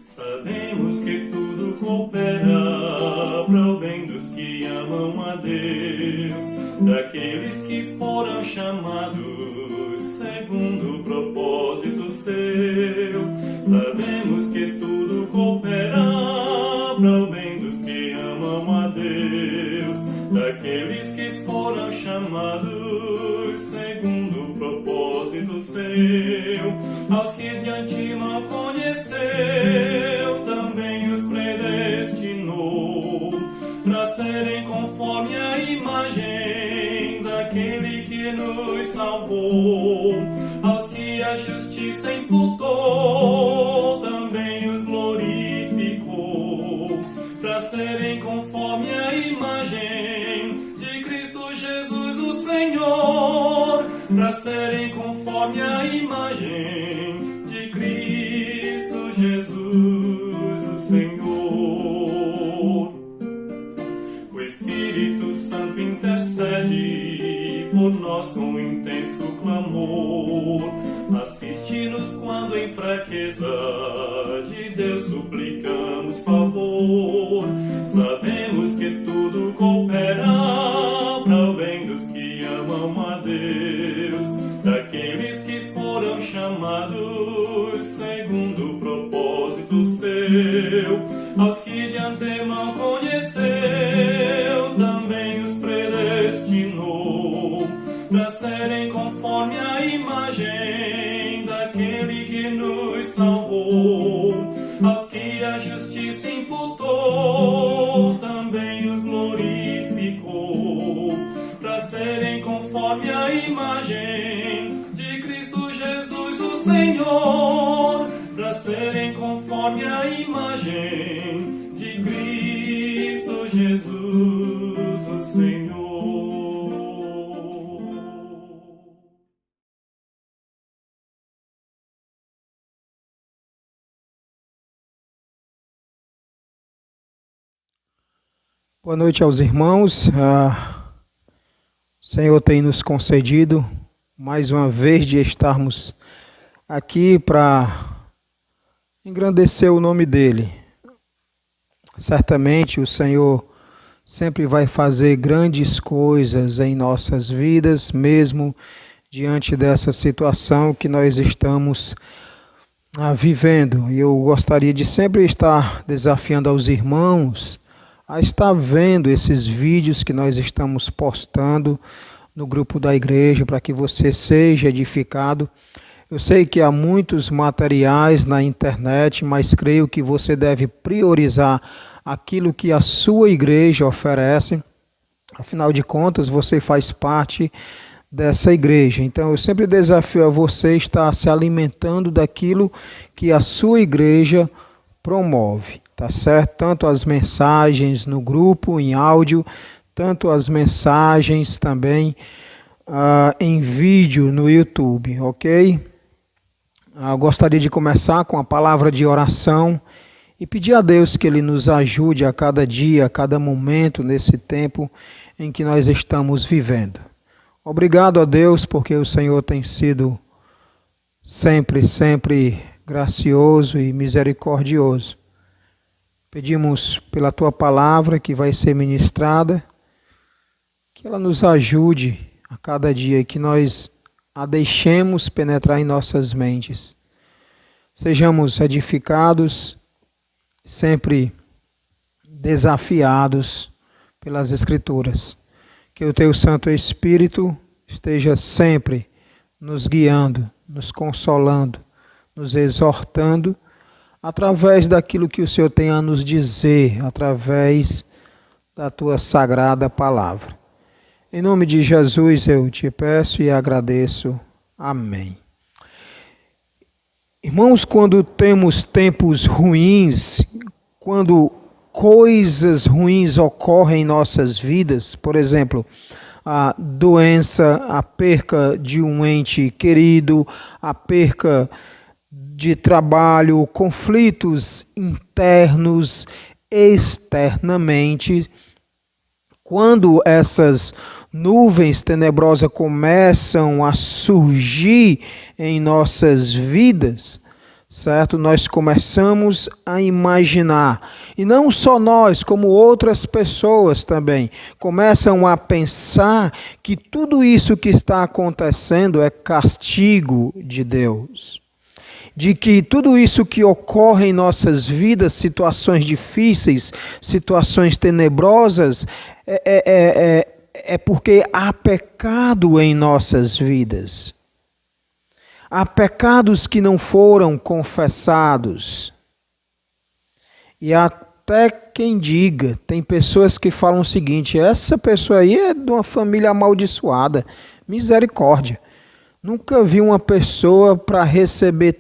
Sabemos que tudo coopera para o bem dos que amam a Deus, daqueles que foram chamados segundo o propósito seu. Sabemos que tudo coopera para o bem dos que amam a Deus, daqueles que foram chamados segundo o propósito seu. Aos que de antemão conheceu, também os predestinou, para serem conforme a imagem daquele que nos salvou. Aos que a justiça imputou, também os glorificou, para serem conforme a imagem de Cristo Jesus o Senhor, para serem conforme a imagem de Cristo Jesus o Senhor. O Espírito Santo intercede por nós com intenso clamor, assiste-nos quando em fraqueza de Deus suplicamos favor. Sabemos que tudo coopera para o bem dos que amam a Deus, daqueles que foram chamados segundo o propósito seu. Aos que de antemão conheceu, também os predestinou, para serem conforme a imagem daquele que nos salvou. Aos que a justiça imputou, também os glorificou, para serem conforme a imagem de Cristo Jesus o Senhor, para serem conforme a imagem de Cristo Jesus o Senhor. Boa noite aos irmãos. O Senhor tem nos concedido mais uma vez de estarmos aqui para engrandecer o nome dEle. Certamente o Senhor sempre vai fazer grandes coisas em nossas vidas, mesmo diante dessa situação que nós estamos vivendo. E eu gostaria de sempre estar desafiando aos irmãos a estar vendo esses vídeos que nós estamos postando no grupo da igreja, para que você seja edificado. Eu sei que há muitos materiais na internet, mas creio que você deve priorizar aquilo que a sua igreja oferece. Afinal de contas, você faz parte dessa igreja. Então, eu sempre desafio a você estar se alimentando daquilo que a sua igreja promove. Tá certo? Tanto as mensagens no grupo, em áudio, tanto as mensagens também em vídeo no YouTube, ok? Gostaria de começar com a palavra de oração e pedir a Deus que Ele nos ajude a cada dia, a cada momento nesse tempo em que nós estamos vivendo. Obrigado a Deus porque o Senhor tem sido sempre gracioso e misericordioso. Pedimos pela Tua palavra que vai ser ministrada, que ela nos ajude a cada dia e que nós a deixemos penetrar em nossas mentes. Sejamos edificados, sempre desafiados pelas Escrituras. Que o Teu Santo Espírito esteja sempre nos guiando, nos consolando, nos exortando, através daquilo que o Senhor tem a nos dizer, através da Tua sagrada palavra. Em nome de Jesus eu te peço e agradeço. Amém. Irmãos, quando temos tempos ruins, quando coisas ruins ocorrem em nossas vidas, por exemplo, a doença, a perca de um ente querido, a perca de trabalho, conflitos internos, externamente, Quando essas nuvens tenebrosas começam a surgir em nossas vidas, certo? Nós começamos a imaginar, e não só nós, como outras pessoas também, começam a pensar que tudo isso que está acontecendo é castigo de Deus. De que tudo isso que ocorre em nossas vidas, situações difíceis, situações tenebrosas, é porque há pecado em nossas vidas. Há pecados que não foram confessados. E até quem diga, tem pessoas que falam o seguinte: essa pessoa aí é de uma família amaldiçoada. Misericórdia. Nunca vi uma pessoa para receber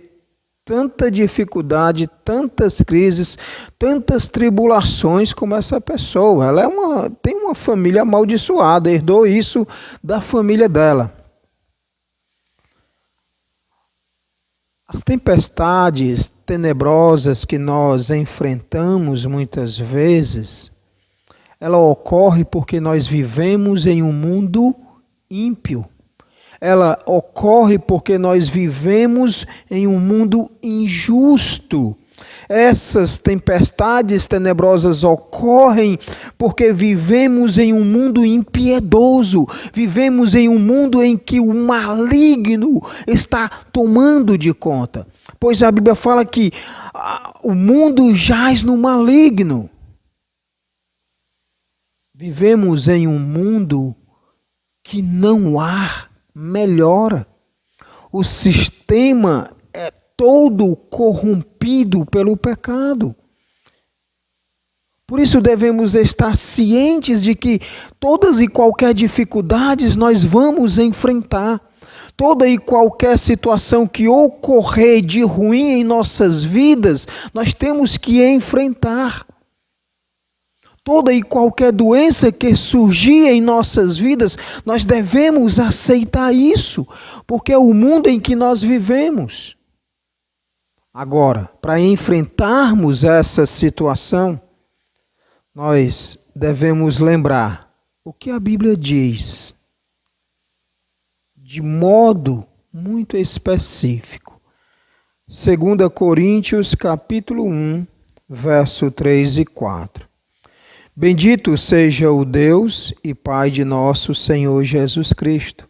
tanta dificuldade, tantas crises, tantas tribulações como essa pessoa. Ela tem uma família amaldiçoada, herdou isso da família dela. As tempestades tenebrosas que nós enfrentamos muitas vezes, ela ocorre porque nós vivemos em um mundo ímpio. Ela ocorre porque nós vivemos em um mundo injusto. Essas tempestades tenebrosas ocorrem porque vivemos em um mundo impiedoso, vivemos em um mundo em que o maligno está tomando de conta. Pois a Bíblia fala que o mundo jaz no maligno. Vivemos em um mundo que não há melhora. O sistema é todo corrompido pelo pecado. Por isso devemos estar cientes de que todas e qualquer dificuldades nós vamos enfrentar. Toda e qualquer situação que ocorrer de ruim em nossas vidas, nós temos que enfrentar. Toda e qualquer doença que surgir em nossas vidas, nós devemos aceitar isso, porque é o mundo em que nós vivemos. Agora, para enfrentarmos essa situação, nós devemos lembrar o que a Bíblia diz, de modo muito específico. 2 Coríntios, capítulo 1, verso 3 e 4. Bendito seja o Deus e Pai de nosso Senhor Jesus Cristo,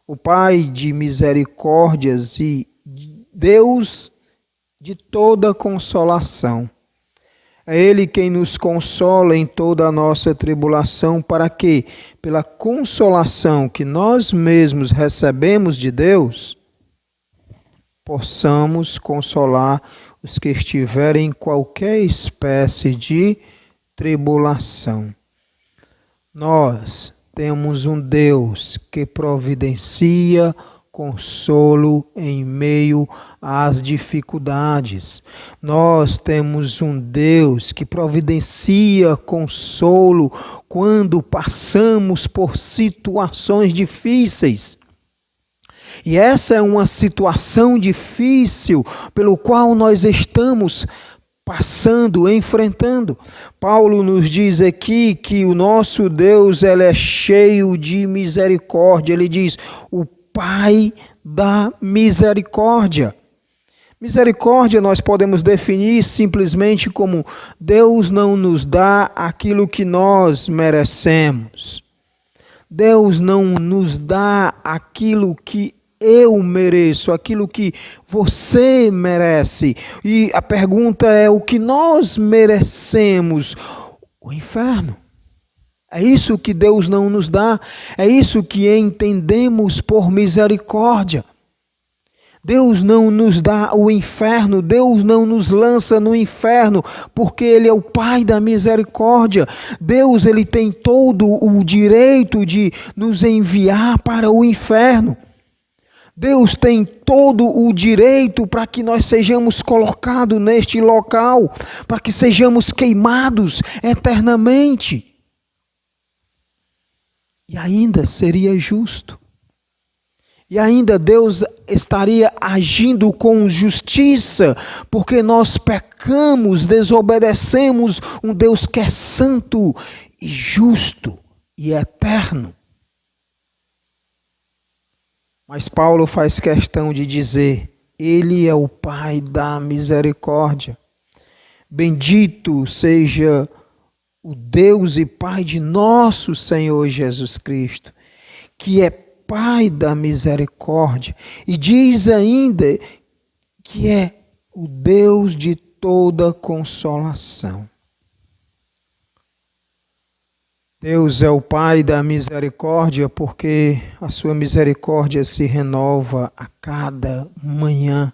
o Pai de misericórdias e Deus de toda consolação. É Ele quem nos consola em toda a nossa tribulação, para que, pela consolação que nós mesmos recebemos de Deus, possamos consolar os que estiverem em qualquer espécie de tribulação. Nós temos um Deus que providencia consolo em meio às dificuldades. Nós temos um Deus que providencia consolo quando passamos por situações difíceis. E essa é uma situação difícil pelo qual nós estamos passando, enfrentando. Paulo nos diz aqui que o nosso Deus, ele é cheio de misericórdia. Ele diz, o Pai da misericórdia. Misericórdia nós podemos definir simplesmente como Deus não nos dá aquilo que nós merecemos. Deus não nos dá aquilo que eu mereço, aquilo que você merece. E a pergunta é, o que nós merecemos? O inferno. É isso que Deus não nos dá, é isso que entendemos por misericórdia. Deus não nos dá o inferno, Deus não nos lança no inferno, porque Ele é o Pai da misericórdia. Deus, Ele tem todo o direito de nos enviar para o inferno. Deus tem todo o direito para que nós sejamos colocados neste local, para que sejamos queimados eternamente. E ainda seria justo. E ainda Deus estaria agindo com justiça, porque nós pecamos, desobedecemos um Deus que é santo e justo e eterno. Mas Paulo faz questão de dizer: Ele é o Pai da misericórdia. Bendito seja o Deus e Pai de nosso Senhor Jesus Cristo, que é Pai da misericórdia. E diz ainda que é o Deus de toda consolação. Deus é o Pai da misericórdia porque a sua misericórdia se renova a cada manhã.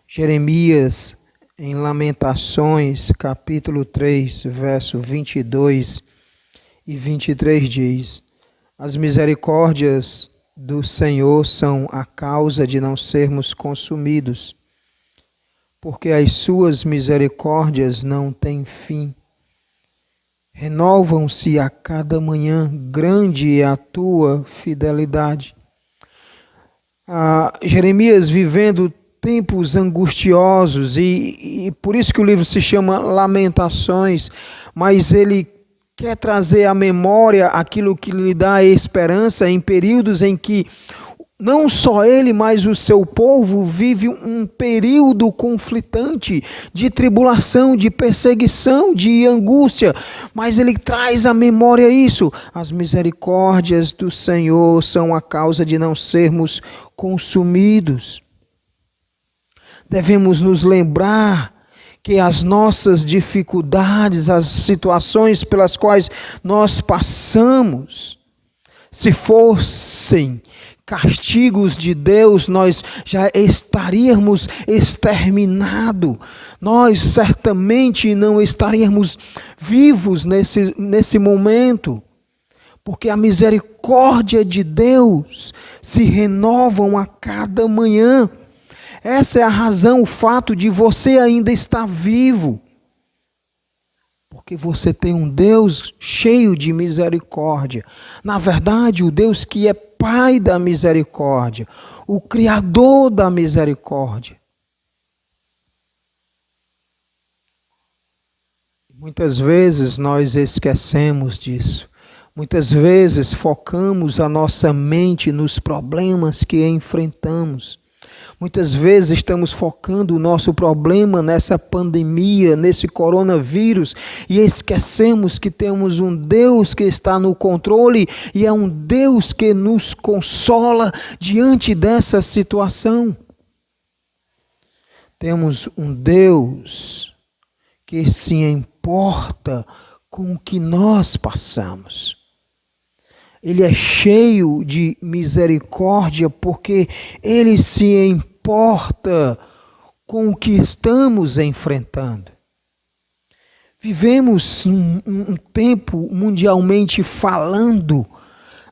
Jeremias, em Lamentações, capítulo 3, verso 22 e 23 diz: As misericórdias do Senhor são a causa de não sermos consumidos, porque as suas misericórdias não têm fim. Renovam-se a cada manhã, grande é a tua fidelidade. Jeremias vivendo tempos angustiosos e por isso que o livro se chama Lamentações, mas ele quer trazer à memória aquilo que lhe dá esperança em períodos em que não só ele, mas o seu povo vive um período conflitante de tribulação, de perseguição, de angústia. Mas ele traz à memória isso. As misericórdias do Senhor são a causa de não sermos consumidos. Devemos nos lembrar que as nossas dificuldades, as situações pelas quais nós passamos, se fossem castigos de Deus, nós já estaríamos exterminados. Nós certamente não estaríamos vivos nesse momento. Porque a misericórdia de Deus se renovam a cada manhã. Essa é a razão, o fato de você ainda estar vivo. Porque você tem um Deus cheio de misericórdia. Na verdade, o Deus que é Pai da misericórdia, o Criador da misericórdia. Muitas vezes nós esquecemos disso. Muitas vezes focamos a nossa mente nos problemas que enfrentamos. Muitas vezes estamos focando o nosso problema nessa pandemia, nesse coronavírus, e esquecemos que temos um Deus que está no controle e é um Deus que nos consola diante dessa situação. Temos um Deus que se importa com o que nós passamos. Ele é cheio de misericórdia porque ele se importa com o que estamos enfrentando. Vivemos um tempo mundialmente falando,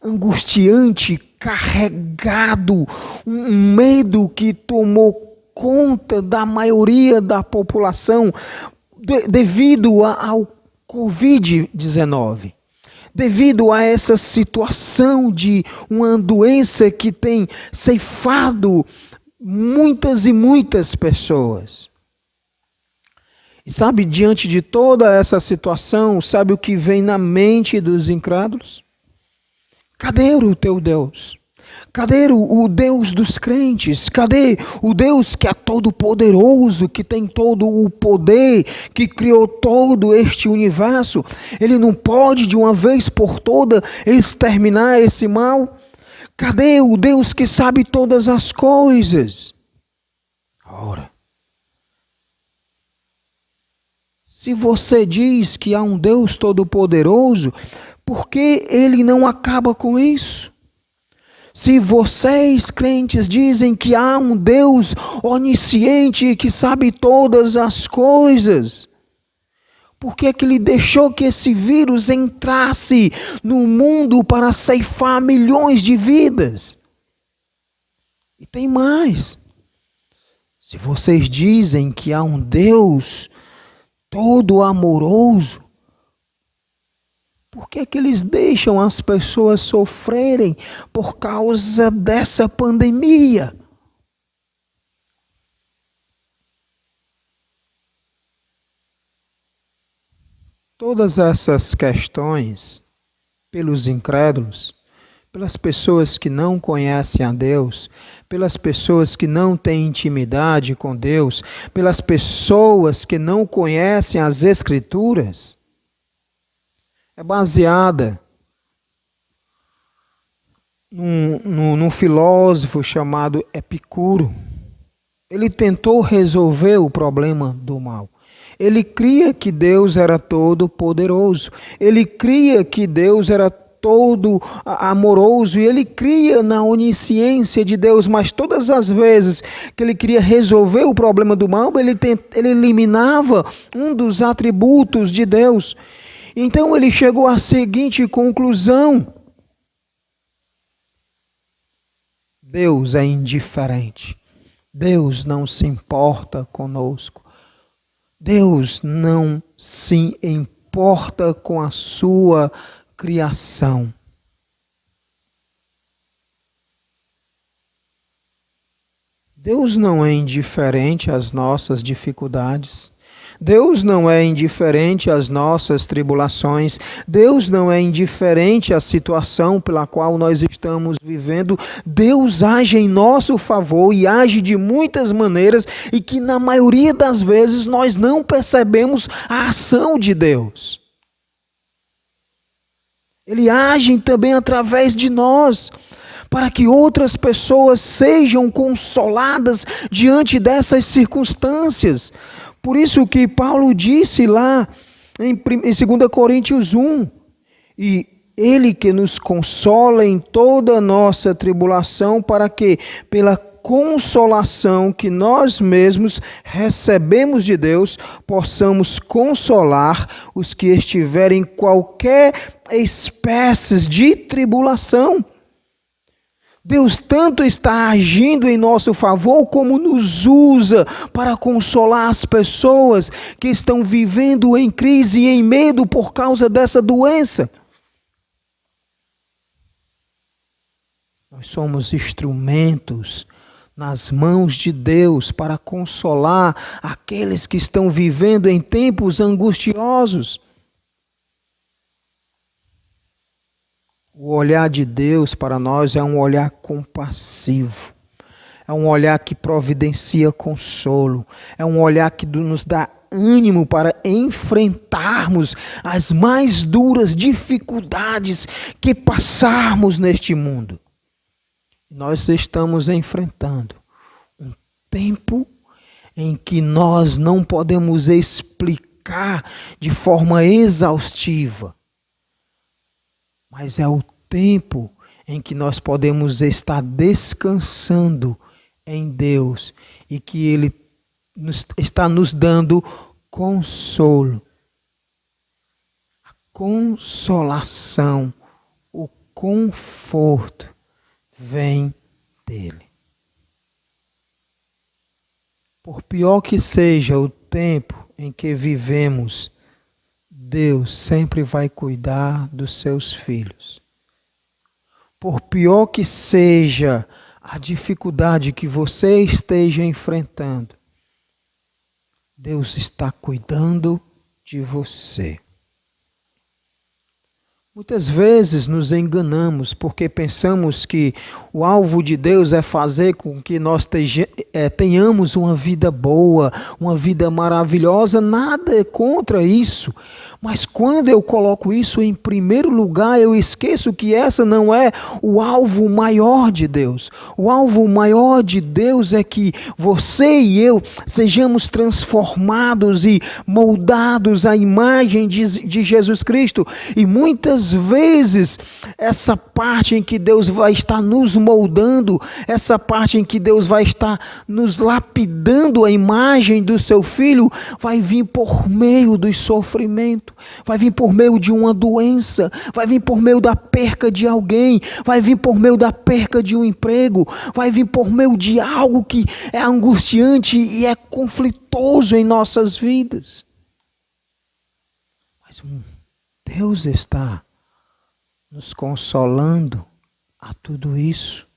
angustiante, carregado, um medo que tomou conta da maioria da população devido ao Covid-19. Devido a essa situação de uma doença que tem ceifado muitas e muitas pessoas. E sabe, diante de toda essa situação, sabe o que vem na mente dos incrédulos? Cadê o teu Deus? Cadê o Deus dos crentes? Cadê o Deus que é todo poderoso, que tem todo o poder, que criou todo este universo? Ele não pode de uma vez por todas exterminar esse mal? Cadê o Deus que sabe todas as coisas? Ora, se você diz que há um Deus todo poderoso, por que ele não acaba com isso? Se vocês, crentes, dizem que há um Deus onisciente que sabe todas as coisas, por que é que ele deixou que esse vírus entrasse no mundo para ceifar milhões de vidas? E tem mais. Se vocês dizem que há um Deus todo amoroso, por que é que eles deixam as pessoas sofrerem por causa dessa pandemia? Todas essas questões, pelos incrédulos, pelas pessoas que não conhecem a Deus, pelas pessoas que não têm intimidade com Deus, pelas pessoas que não conhecem as Escrituras, é baseada num filósofo chamado Epicuro. Ele tentou resolver o problema do mal. Ele cria que Deus era todo poderoso. Ele cria que Deus era todo amoroso e ele cria na onisciência de Deus, mas todas as vezes que ele queria resolver o problema do mal, ele eliminava um dos atributos de Deus. Então ele chegou à seguinte conclusão: Deus é indiferente. Deus não se importa conosco. Deus não se importa com a sua criação. Deus não é indiferente às nossas dificuldades. Deus não é indiferente às nossas tribulações. Deus não é indiferente à situação pela qual nós estamos vivendo. Deus age em nosso favor e age de muitas maneiras e que na maioria das vezes nós não percebemos a ação de Deus. Ele age também através de nós, para que outras pessoas sejam consoladas diante dessas circunstâncias. Por isso que Paulo disse lá em 2 Coríntios 1, e Ele que nos consola em toda a nossa tribulação, para que, pela consolação que nós mesmos recebemos de Deus, possamos consolar os que estiverem em qualquer espécie de tribulação. Deus tanto está agindo em nosso favor, como nos usa para consolar as pessoas que estão vivendo em crise e em medo por causa dessa doença. Nós somos instrumentos nas mãos de Deus para consolar aqueles que estão vivendo em tempos angustiosos. O olhar de Deus para nós é um olhar compassivo, é um olhar que providencia consolo, é um olhar que nos dá ânimo para enfrentarmos as mais duras dificuldades que passarmos neste mundo. Nós estamos enfrentando um tempo em que nós não podemos explicar de forma exaustiva, mas é o tempo em que nós podemos estar descansando em Deus e que Ele está nos dando consolo. A consolação, o conforto vem dele. Por pior que seja o tempo em que vivemos, Deus sempre vai cuidar dos seus filhos. Por pior que seja a dificuldade que você esteja enfrentando, Deus está cuidando de você. Muitas vezes nos enganamos porque pensamos que o alvo de Deus é fazer com que nós tenhamos uma vida boa, uma vida maravilhosa. Nada é contra isso. Mas quando eu coloco isso em primeiro lugar, eu esqueço que essa não é o alvo maior de Deus. O alvo maior de Deus é que você e eu sejamos transformados e moldados à imagem de Jesus Cristo. E muitas vezes, essa parte em que Deus vai estar nos moldando, essa parte em que Deus vai estar nos lapidando a imagem do seu Filho, vai vir por meio do sofrimento, vai vir por meio de uma doença, vai vir por meio da perca de alguém, vai vir por meio da perca de um emprego, vai vir por meio de algo que é angustiante e é conflitoso em nossas vidas. Mas Deus está nos consolando a tudo isso.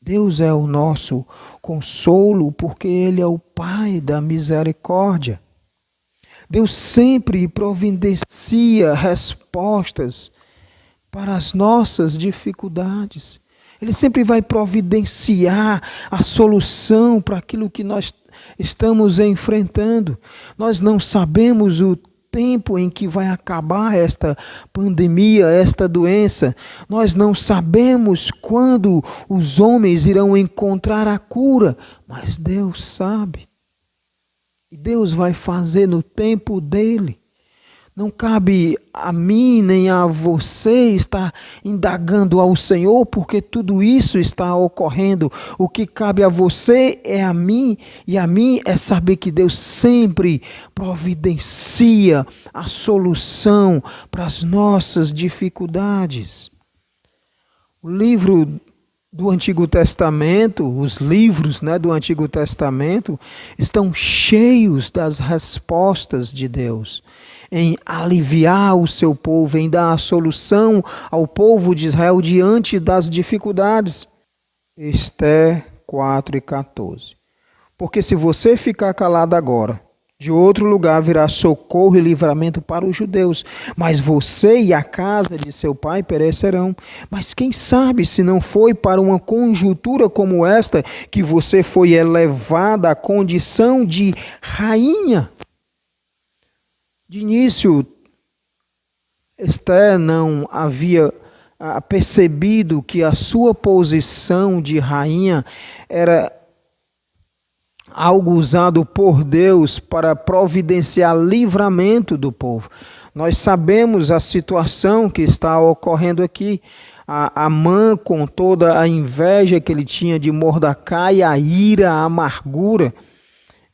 Deus é o nosso consolo porque Ele é o Pai da misericórdia. Deus sempre providencia respostas para as nossas dificuldades. Ele sempre vai providenciar a solução para aquilo que nós estamos enfrentando. Nós não sabemos o tempo em que vai acabar esta pandemia, esta doença. Nós não sabemos quando os homens irão encontrar a cura, mas Deus sabe. E Deus vai fazer no tempo dele. Não cabe a mim nem a você estar indagando ao Senhor, porque tudo isso está ocorrendo. O que cabe a você é a mim, e a mim é saber que Deus sempre providencia a solução para as nossas dificuldades. O livro do Antigo Testamento, os livros do Antigo Testamento, estão cheios das respostas de Deus em aliviar o seu povo, em dar a solução ao povo de Israel diante das dificuldades. Esther 4:14. Porque se você ficar calado agora, de outro lugar virá socorro e livramento para os judeus, mas você e a casa de seu pai perecerão. Mas quem sabe se não foi para uma conjuntura como esta que você foi elevada à condição de rainha? De início, Esther não havia percebido que a sua posição de rainha era algo usado por Deus para providenciar livramento do povo. Nós sabemos a situação que está ocorrendo aqui. Amã, com toda a inveja que ele tinha de Mordecai, a ira, a amargura,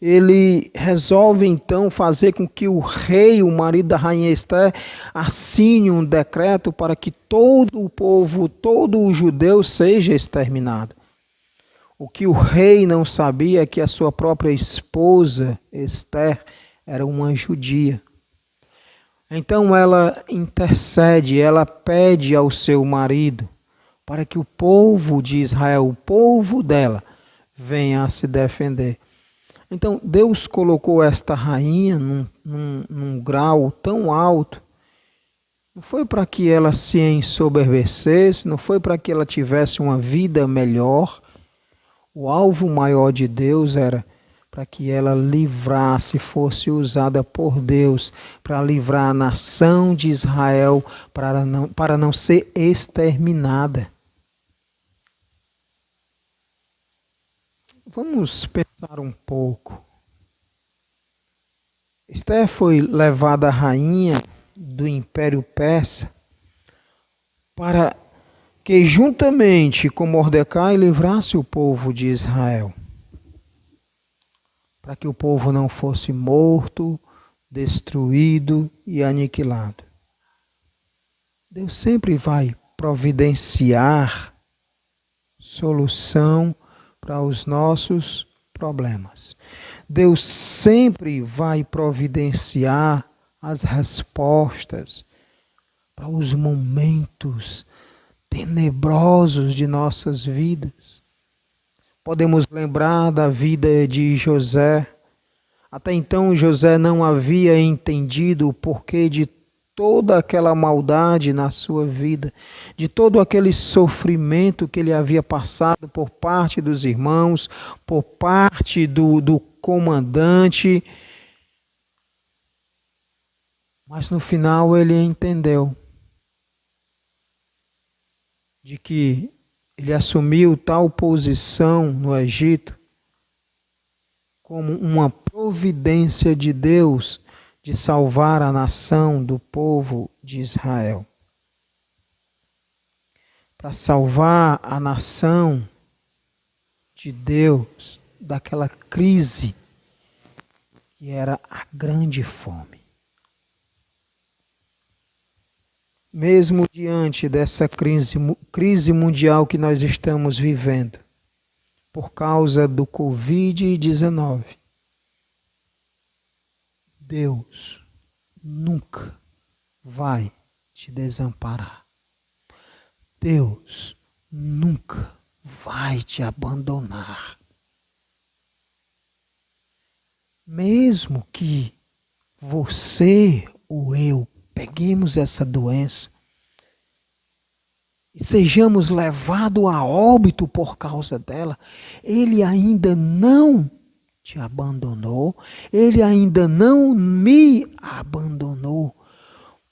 ele resolve então fazer com que o rei, o marido da rainha Esther, assine um decreto para que todo o povo, todo o judeu seja exterminado. O que o rei não sabia é que a sua própria esposa, Esther, era uma judia. Então ela intercede, ela pede ao seu marido para que o povo de Israel, o povo dela, venha a se defender. Então Deus colocou esta rainha num grau tão alto. Não foi para que ela se ensoberbecesse, não foi para que ela tivesse uma vida melhor. O alvo maior de Deus era para que ela livrasse, fosse usada por Deus para livrar a nação de Israel, para não ser exterminada. Vamos pensar um pouco. Esther foi levada rainha do Império Persa para que juntamente com Mordecai livrasse o povo de Israel, para que o povo não fosse morto, destruído e aniquilado. Deus sempre vai providenciar solução para os nossos problemas. Deus sempre vai providenciar as respostas para os momentos tenebrosos de nossas vidas. Podemos lembrar da vida de José. Até então José não havia entendido o porquê de toda aquela maldade na sua vida, de todo aquele sofrimento que ele havia passado por parte dos irmãos, por parte do comandante. Mas no final ele entendeu de que ele assumiu tal posição no Egito como uma providência de Deus de salvar a nação do povo de Israel. Para salvar a nação de Deus daquela crise que era a grande fome. Mesmo diante dessa crise mundial que nós estamos vivendo, por causa do Covid-19, Deus nunca vai te desamparar. Deus nunca vai te abandonar. Mesmo que você ou eu peguemos essa doença e sejamos levados a óbito por causa dela, Ele ainda não te abandonou, Ele ainda não me abandonou,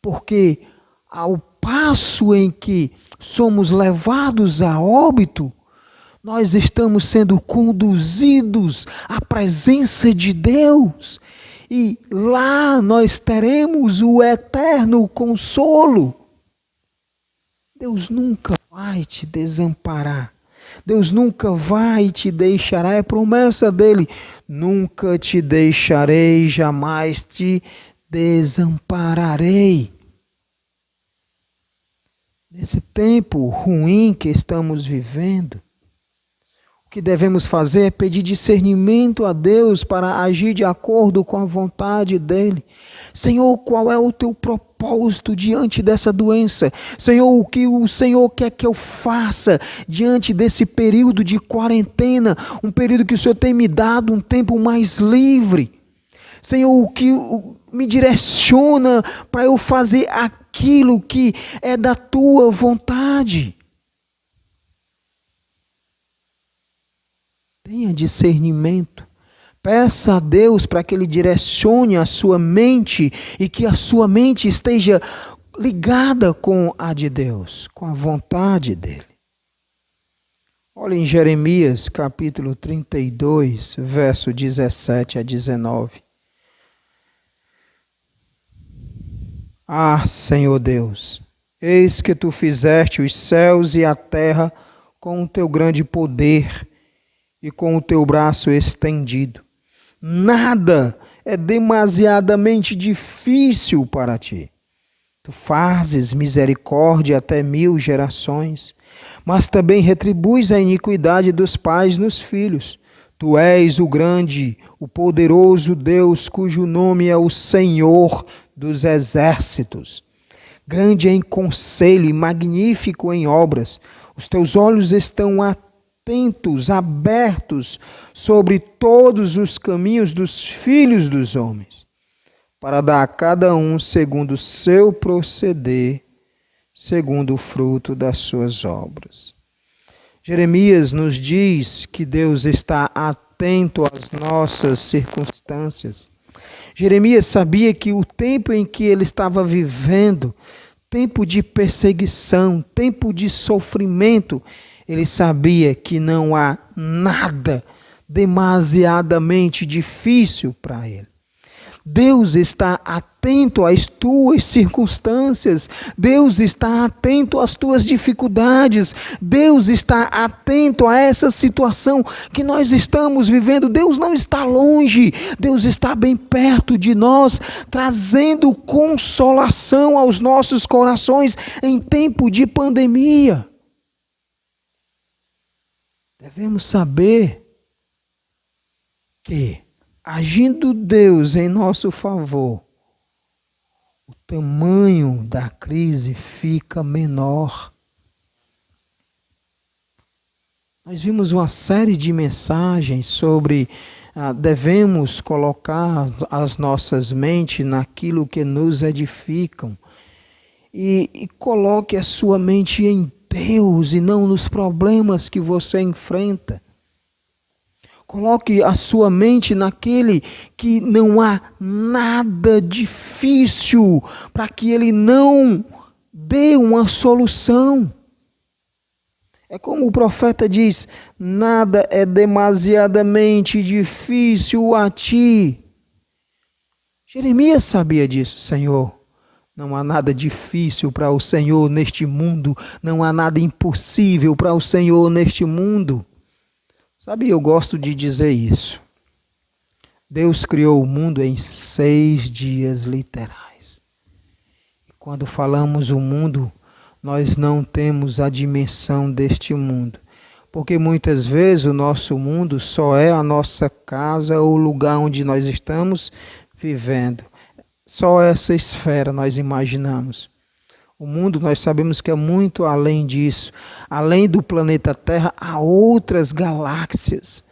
porque ao passo em que somos levados a óbito, nós estamos sendo conduzidos à presença de Deus, e lá nós teremos o eterno consolo. Deus nunca vai te desamparar. Deus nunca vai te deixar. É promessa dele. Nunca te deixarei, jamais te desampararei. Nesse tempo ruim que estamos vivendo, o que devemos fazer é pedir discernimento a Deus para agir de acordo com a vontade dele. Senhor, qual é o teu propósito diante dessa doença? Senhor, o que o Senhor quer que eu faça diante desse período de quarentena? Um período que o Senhor tem me dado um tempo mais livre. Senhor, o que me direciona para eu fazer aquilo que é da tua vontade? Tenha discernimento. Peça a Deus para que Ele direcione a sua mente e que a sua mente esteja ligada com a de Deus, com a vontade dEle. Olha em Jeremias capítulo 32, verso 17 a 19. Ah, Senhor Deus, eis que Tu fizeste os céus e a terra com o Teu grande poder e com o Teu braço estendido. Nada é demasiadamente difícil para Ti. Tu fazes misericórdia até 1000 gerações, mas também retribuis a iniquidade dos pais nos filhos. Tu és o grande, o poderoso Deus, cujo nome é o Senhor dos exércitos. Grande em conselho e magnífico em obras. Os teus olhos estão atentos, abertos sobre todos os caminhos dos filhos dos homens, para dar a cada um segundo o seu proceder, segundo o fruto das suas obras. Jeremias nos diz que Deus está atento às nossas circunstâncias. Jeremias sabia que o tempo em que ele estava vivendo, tempo de perseguição, tempo de sofrimento, ele sabia que não há nada demasiadamente difícil para ele. Deus está atento às tuas circunstâncias, Deus está atento às tuas dificuldades, Deus está atento a essa situação que nós estamos vivendo. Deus não está longe, Deus está bem perto de nós, trazendo consolação aos nossos corações em tempo de pandemia. Devemos saber que, agindo Deus em nosso favor, o tamanho da crise fica menor. Nós vimos uma série de mensagens sobre devemos colocar as nossas mentes naquilo que nos edificam. E coloque a sua mente em Deus e não nos problemas que você enfrenta. Coloque a sua mente naquele que não há nada difícil para que ele não dê uma solução. É como o profeta diz: nada é demasiadamente difícil a ti. Jeremias sabia disso. Senhor, não há nada difícil para o Senhor neste mundo, não há nada impossível para o Senhor neste mundo. Sabe, eu gosto de dizer isso. Deus criou o mundo em 6 dias literais. E quando falamos o mundo, nós não temos a dimensão deste mundo. Porque muitas vezes o nosso mundo só é a nossa casa ou o lugar onde nós estamos vivendo. Só essa esfera nós imaginamos. O mundo, nós sabemos que é muito além disso. Além do planeta Terra, há outras galáxias.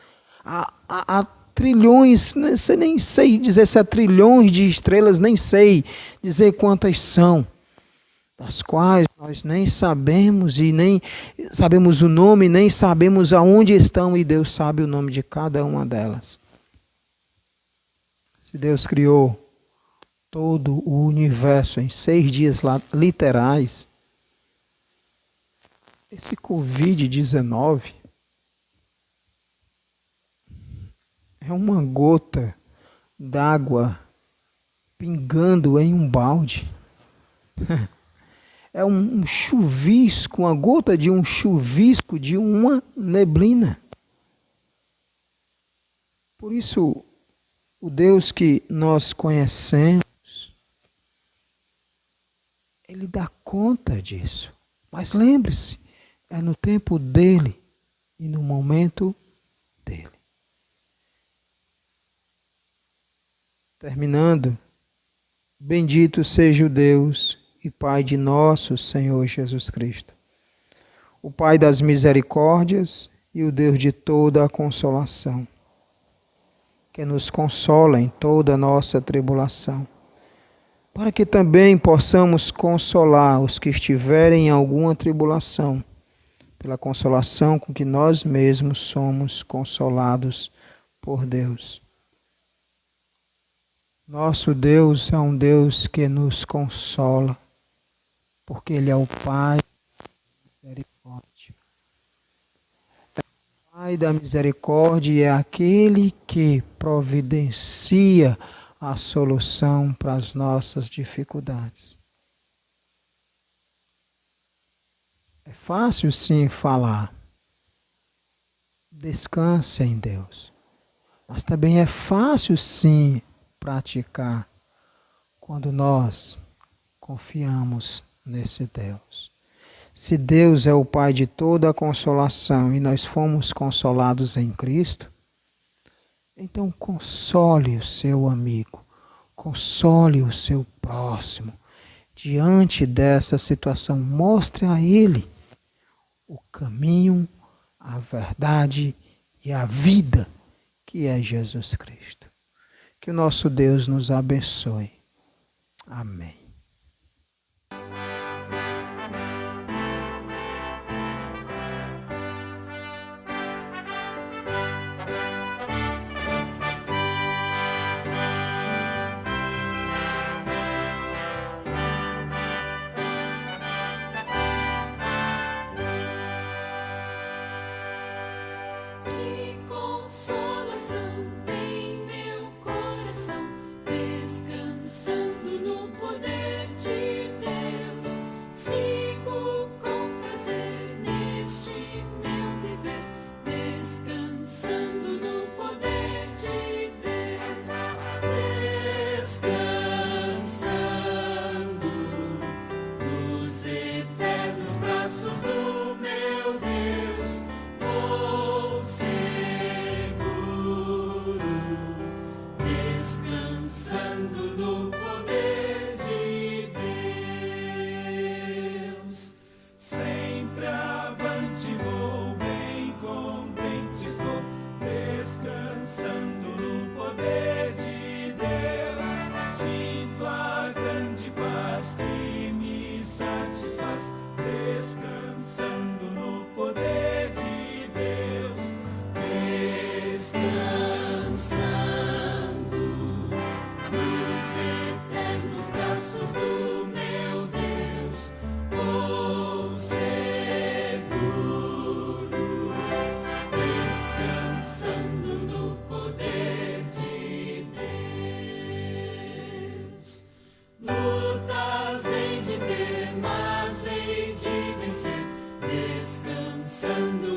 Há trilhões, nem sei dizer se é trilhões de estrelas, nem sei dizer quantas são, das quais nós nem sabemos e nem sabemos o nome, nem sabemos aonde estão, e Deus sabe o nome de cada uma delas. Se Deus criou todo o universo em 6 dias literais, esse Covid-19 é uma gota d'água pingando em um balde. É um chuvisco, uma gota de um chuvisco de uma neblina. Por isso, o Deus que nós conhecemos, Ele dá conta disso. Mas lembre-se, é no tempo dele e no momento dele. Terminando, bendito seja o Deus e Pai de nosso Senhor Jesus Cristo, o Pai das misericórdias e o Deus de toda a consolação, que nos consola em toda a nossa tribulação, para que também possamos consolar os que estiverem em alguma tribulação, pela consolação com que nós mesmos somos consolados por Deus. Nosso Deus é um Deus que nos consola, porque Ele é o Pai da misericórdia. É o Pai da misericórdia e é aquele que providencia a solução para as nossas dificuldades. É fácil sim falar, descanse em Deus, mas também é fácil sim praticar quando nós confiamos nesse Deus. Se Deus é o Pai de toda a consolação e nós fomos consolados em Cristo, então console o seu amigo, console o seu próximo. Diante dessa situação, mostre a ele o caminho, a verdade e a vida que é Jesus Cristo. Que o nosso Deus nos abençoe. Amém. Descansando